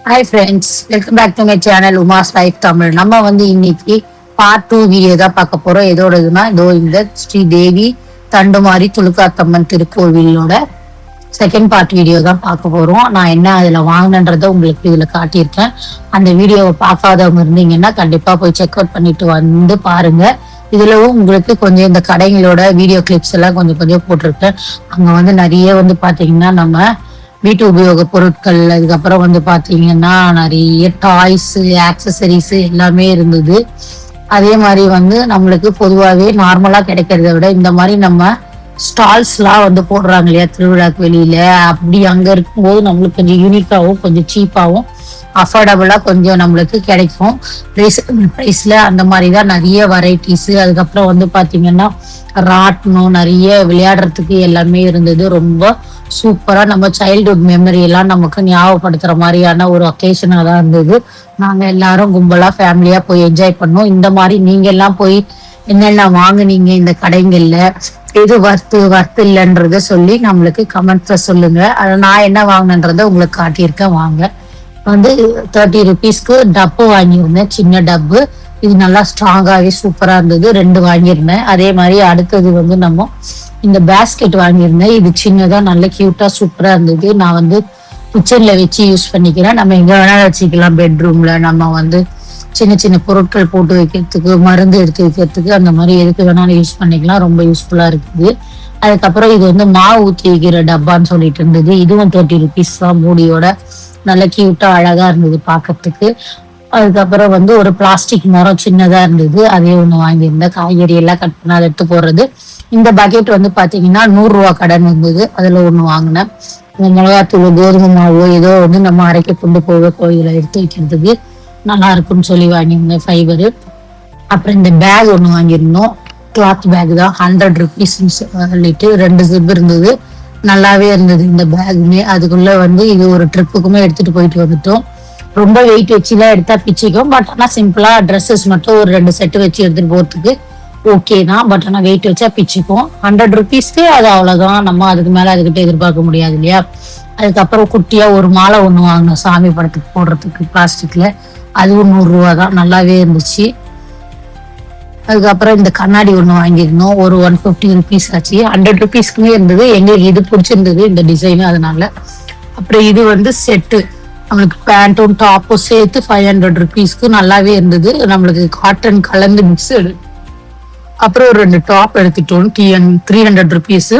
Hi friends, welcome back to my channel Uma's life Tamil. நம்ம இன்னைக்கு part 2 video தான் பார்க்க போறோம். எதோடதுன்னா இதோ இந்த Sri Devi Thandumari துலுக்காத்தம்மன் திருக்கோவிலோட second part video தான் பார்க்க போறோம். நான் என்ன அதுல வாங்கினன்றதை உங்களுக்கு இதுல காட்டியிருக்கேன். அந்த வீடியோவை பார்க்காதவங்க இருந்தீங்கன்னா கண்டிப்பா போய் செக் அவுட் பண்ணிட்டு வந்து பாருங்க. இதுலவும் உங்களுக்கு கொஞ்சம் இந்த கடைகளோட வீடியோ கிளிப்ஸ் எல்லாம் கொஞ்சம் கொஞ்சம் போட்டிருக்கேன். அங்க நிறைய பாத்தீங்கன்னா நம்ம வீட்டு உபயோக பொருட்கள், அதுக்கப்புறம் பாத்தீங்கன்னா நிறைய டாய்ஸ், ஆக்சசரிஸ் எல்லாமே இருந்தது. அதே மாதிரி நம்மளுக்கு பொதுவாகவே நார்மலா கிடைக்கிறத விட இந்த மாதிரி நம்ம ஸ்டால்ஸ் எல்லாம் போடுறாங்க இல்லையா திருவிழாக்கு வெளியில, அப்படி அங்க இருக்கும்போது நம்மளுக்கு கொஞ்சம் யூனிக்காவும் கொஞ்சம் சீப்பாவும் அஃபோர்டபுளா கொஞ்சம் நம்மளுக்கு கிடைக்கும். ரீசனபிள் பிரைஸ்ல அந்த மாதிரிதான் நிறைய வெரைட்டிஸ். அதுக்கப்புறம் பாத்தீங்கன்னா ராட்னம், நிறைய விளையாடுறதுக்கு எல்லாமே இருந்தது. ரொம்ப சூப்பரா நம்ம சைல்ட்ஹுட் மெமரி எல்லாம் நமக்கு ஞாபகப்படுத்துற மாதிரியான ஒரு ஒகேஷனா தான் இருந்தது. நாங்க எல்லாரும் கும்பலா ஃபேமிலியா போய் என்ஜாய் பண்ணோம். இந்த மாதிரி நீங்க எல்லாம் போய் என்னென்ன வாங்குனீங்க இந்த கடைகள்ல, எது வர்த்து இல்லைன்றத சொல்லி நம்மளுக்கு கமெண்ட்ஸ்ல சொல்லுங்க. அதை நான் என்ன வாங்கினன்றத உங்களுக்கு காட்டியிருக்கேன். வாங்க 30 rupeesக்கு டப்பு வாங்கியிருந்தேன், சின்ன டப்பு. இது நல்லா ஸ்ட்ராங்காவே சூப்பரா இருந்தது. 2 வாங்கியிருந்தேன். அதே மாதிரி அடுத்தது நம்ம இந்த பேஸ்கெட் வாங்கியிருந்தேன். இது சின்னதா நல்ல கியூட்டா சூப்பரா இருந்தது. நான் கிச்சன்ல வச்சு யூஸ் பண்ணிக்கிறேன். நம்ம எங்க வேணாலும் வச்சுக்கலாம். பெட்ரூம்ல நம்ம சின்ன சின்ன பொருட்கள் போட்டு வைக்கிறதுக்கு, மருந்து எடுத்து வைக்கிறதுக்கு, அந்த மாதிரி எதுக்கு வேணாலும் யூஸ் பண்ணிக்கலாம். ரொம்ப யூஸ்ஃபுல்லா இருக்குது. அதுக்கப்புறம் இது மாவு ஊற்றி வைக்கிற டப்பான்னு சொல்லிட்டு இருந்தது. இதுவும் 30 rupees தான். மூடியோட நல்ல கியூட்டா அழகா இருந்தது பாக்கிறதுக்கு. அதுக்கப்புறம் ஒரு பிளாஸ்டிக் மரம் சின்னதா இருந்தது, அதே ஒண்ணு வாங்கியிருந்தேன். காய்கறி எல்லாம் கட் பண்ண அதை எடுத்து போடுறது. இந்த பக்கெட் பாத்தீங்கன்னா 100 ரூபா கடன் இருந்தது, அதுல ஒண்ணு வாங்கினேன். மிளகாத்தூள், கோதுமை மாவு ஏதோ நம்ம அரைக்க கொண்டு போக கோயில எடுத்து வைக்கிறதுக்கு நல்லா இருக்கும்னு சொல்லி வாங்கியிருந்தேன், ஃபைபரு. அப்புறம் இந்த பேக் ஒண்ணு வாங்கியிருந்தோம், கிளாத் பேக் தான். 100 rupees சொல்லிட்டு 2 ஜிப் இருந்தது. நல்லாவே இருந்தது இந்த பேக்குமே. அதுக்குள்ள இது ஒரு ட்ரிப்புக்குமே எடுத்துட்டு போயிட்டு வந்துட்டோம். ரொம்ப வெயிட் வச்சுலாம் எடுத்தா பிச்சுக்கும். பட் ஆனா சிம்பிளா ட்ரெஸ்ஸஸ் மட்டும் ஒரு 2 செட்டு வச்சு எடுத்துட்டு போறதுக்கு ஓகே தான். பட் ஆனா வெயிட் வச்சா பிச்சுக்கும். 100 rupeesக்கு அது அவ்வளவுதான். நம்ம அதுக்கு மேல அதுக்கிட்ட எதிர்பார்க்க முடியாது இல்லையா. அதுக்கப்புறம் குட்டியா ஒரு மாலை ஒண்ணு வாங்கினோம் சாமி படத்துக்கு போடுறதுக்கு, பிளாஸ்டிக்ல. அதுவும் 100 ரூபா தான். நல்லாவே இருந்துச்சு. அதுக்கப்புறம் இந்த கண்ணாடி ஒண்ணு வாங்கியிருந்தோம், ஒரு 150 rupees ஆச்சு. 100 rupeesக்குமே இருந்தது. எங்களுக்கு இது பிடிச்சிருந்தது இந்த டிசைன், அதனால. அப்புறம் இது செட்டு, நம்மளுக்கு பேண்ட்டும் டாப்பும் சேர்த்து 500 rupeesக்கு நல்லாவே இருந்தது. நம்மளுக்கு காட்டன் கலந்து மிக்சடு. அப்புறம் ஒரு 2 டாப் எடுத்துட்டோம், 300 rupees.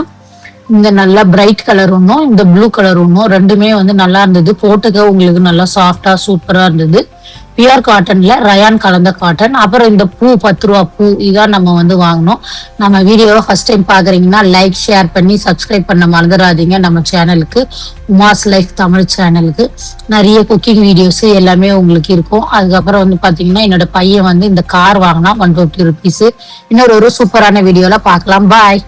இந்த நல்லா பிரைட் கலர் ஒன்றும், இந்த ப்ளூ கலர் ஒன்றும், ரெண்டுமே நல்லா இருந்தது. போட்டுக்க உங்களுக்கு நல்லா சாஃப்டா சூப்பரா இருந்தது. பியூர் காட்டன்ல ரயான் கலந்த காட்டன். அப்புறம் இந்த பூ 10 ரூபா பூ, இதான் நம்ம வாங்கினோம். நம்ம வீடியோவை ஃபர்ஸ்ட் டைம் பாக்குறீங்கன்னா லைக், ஷேர் பண்ணி சப்ஸ்கிரைப் பண்ண மறந்துடாதீங்க. நம்ம சேனலுக்கு, உமாஸ் லைஃப் தமிழ் சேனலுக்கு நிறைய குக்கிங் வீடியோஸ் எல்லாமே உங்களுக்கு இருக்கும். அதுக்கப்புறம் பாத்தீங்கன்னா என்னோட பையன் இந்த கார் வாங்கினா 150 rupees. இன்னொரு சூப்பரான வீடியோல பார்க்கலாம். பாய்.